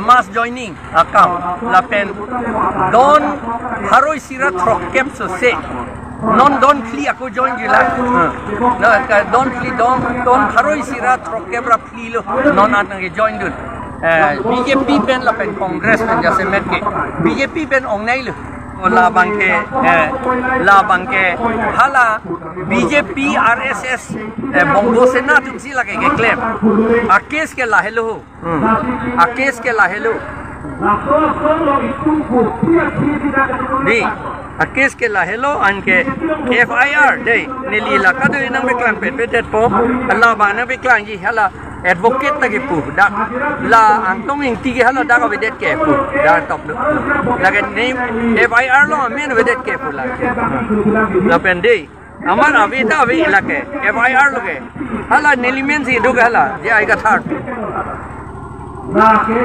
mass joining akam lapen don haroi sira trokem so se non don fli aku join gila no don fli don haroi sira trokem ra fli lo non atang join dun BJP pen lapen Congress pen jase met ke BJP pen ongnai lo la bangke hala BJP RSS bongo sena tum si lage ke claim akes ke la hello di akes ke la hello an ke FIR dei neli la kadu inang beklan pet po Allah bana beklan ji hala advocate lagi pu dak la antong ing tigi hala dak vedet ke pu da top lagi name FIR lo amen vedet ke pu la pende amar avita avi ilake FIR lo ke hala nelimen si do hala je ai ka thar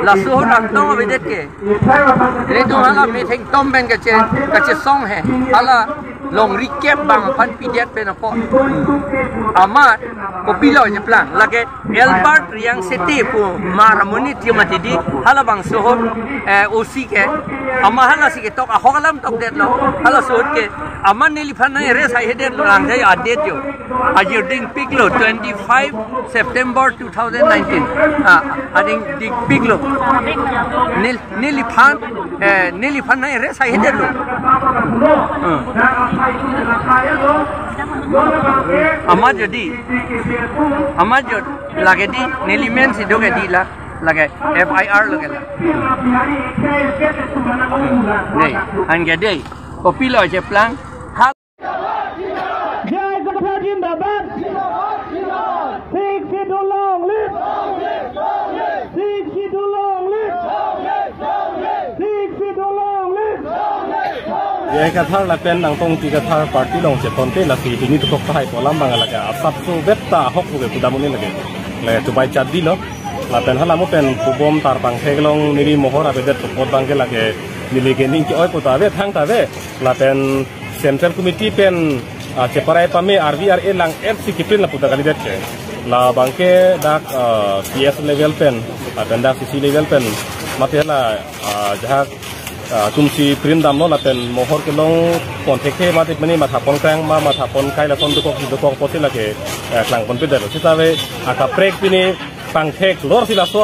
la suhur antong vedet ke le to hala me thing tom ben ke che song hai hala long recap bang pan pidet pen apo amat popilo je plan lage Albert yang city pu maramuni timati di hala bang sohor osi ke ama hala si ke tok ahogalam tok det lo hala sohor ke ama neli phanai res hai det lang jai adet jo ajir ding piklo 25 September 2019 ading dik piklo neli phanai res hai det lo Amad jadi lagi di nelimen si doge di lah lagi FIR lagi lah. Nih, hanya deh. Popilo je plan. Jai Gatra Jindabad. Sikh Sidulong live. Sikh Sidulong live. Sikh Sidulong live. Jai Gatra la pen nang tong ti Gatra party long che tonte la fi ini tok thai kolam bang la ga sab so betta hok ko budamuni lage le tu bai chadi lo la pen hala mo pen kubom tar bang theglong niri mohor abedet pot bang ke lage nili ke ning ki oi pota ve thang ta ve la pen central committee pen che parai pame RVRA lang FC kipin la puta kali det che la bangke dak PS level pen pen dak CC level pen mate la jahak tumsi prindam no laten mohor ke long kontekhe mate mani matha pon krang matha pon kai la ton dukok pote lage klang pon pedero sitawe aka prek pini pangthek lor sila so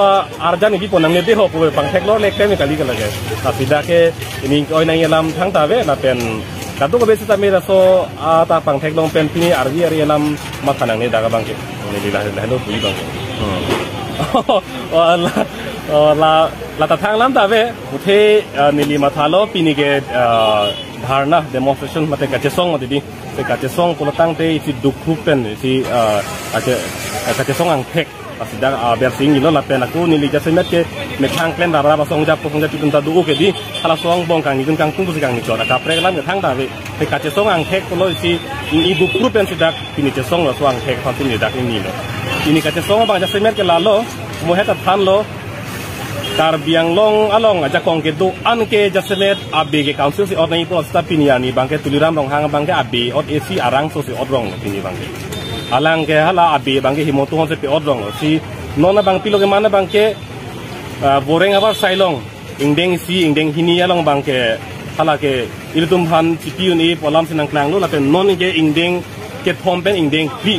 arjani bi ponang ne de ho ko pangthek lor lek kemi kali lage tapida ke ini oi nang yelam thang tawe laten kadu ko besi tami raso ta pangthek long pen pini argi ari yelam mathanang ne daga bangke ni dilah helo bui bang la tatang lam tawe uthe nili mathalo pinige dharna demonstration mate kache song mate di se kache song pulatang te si dukhu pen si kache song ang thek asida ber sing lo la pen aku nili jase met ke methang klen ra ba song jap song jap tun ta du ke di hala song bong kang ni kun kang tung si kang ni chora ka prek lam thang tawe se kache song ang thek lo si i dukhu pen si dak pini che song lo swang thek kon tin ni dak ni lo ini kache song bang jase met ke la lo mo heta than lo tar biang long along aja kong ke do an ke jasemet abe ke council si ornai po sta piniani bangke tuliram rong hang bangke abe ot AC arang so si odrong pini bangke alang ke hala abe bangke himotu hon se pe odrong si nona bang pilo ke mana bangke boreng abar sailong ingdeng hini along bangke hala ke iltum han cipiun e polam sinang klang lo la pe non ke ingdeng ke thompen ingdeng bi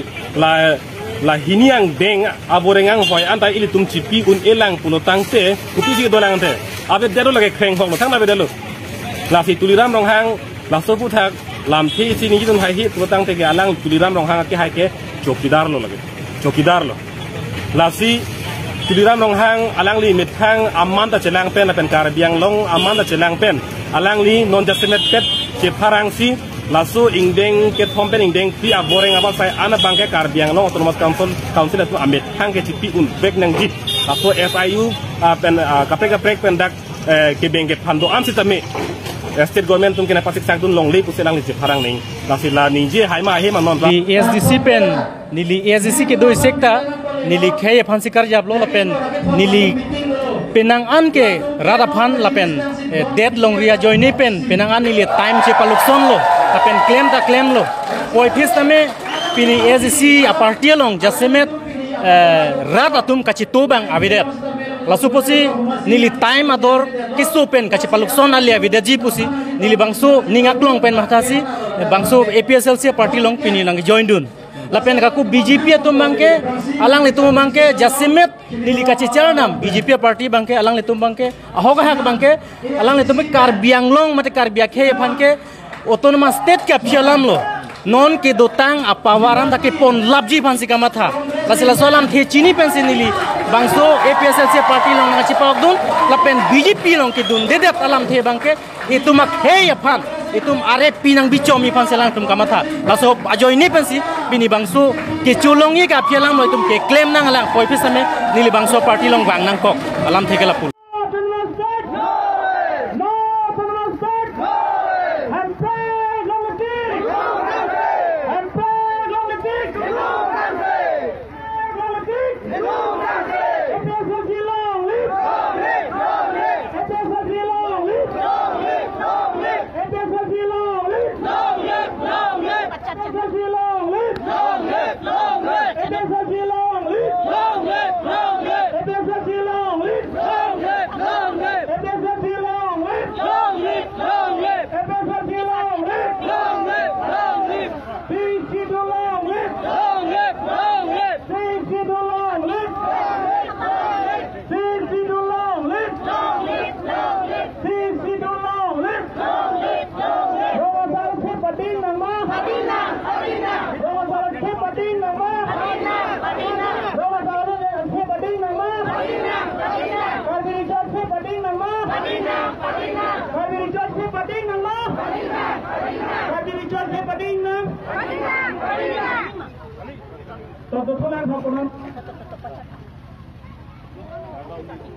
la hiniang deng aborengang foi antai ili tum cipi un elang pulotang te upi ji dolang te abe dero lage kreng hong thang na be delo la si tuliram rong hang la so puthak lam thi sini jidun hai hi pulotang te ge alang tuliram rong hang ke hai ke chokidar lo lage chokidar lo la si tuliram rong hang alang li mit hang amman ta chelang pen la pen kar biang long amman ta chelang pen alang li non jasemet pet che parang si lasu ingdeng ke thompen ingdeng pi aboreng aba sai ana bangke kar biang long autonomous council itu amit hang ke cipi un bek nang dit lasu SIU pen kaprek pen dak ke bengke phando am sitame state government tum kena pasik sang tun long le puselang li parang ning lasila ninje haima he manon di SDC pen nili SDC ke doi sekta nili kheye phansikar jab lo pen nili penang an ke rada phan lapen dead long ria joini pen penang an nili time che palukson lo tapen claim lo poi phis tame pini SDC a party long jasemet rada tum kachi tobang avidet lasu pusi nili time ador kisu pen kaci paluk son alia videji pusi nili bangsu ningaklong pen mahtasi bangsu APSLC party long pini nang join dun lapen kaku BJP atum bangke alang litum bangke jasimet nili kaci charnam BJP party bangke alang litum bangke ahoga hak bangke alang litum karbianglong mate karbiakhe bangke autonomous state ka phialam lo non ke dotang apawaran take pon labji phansi kamatha lasila solam the chini pensi nili bangso APSLC party long ngachi pawak dun lapen BJP long ke dun dedet alam the bangke itumak he phan itum are pinang bichomi phan selang tum kamatha laso ajoy ni pensi bini bangso ke chulongi ka phialang mo itum ke claim nang lang koi pisame nili bangso party long bang nang kok alam the ke lapul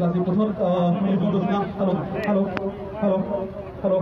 Kasih pusat menyebutnya halo. Halo.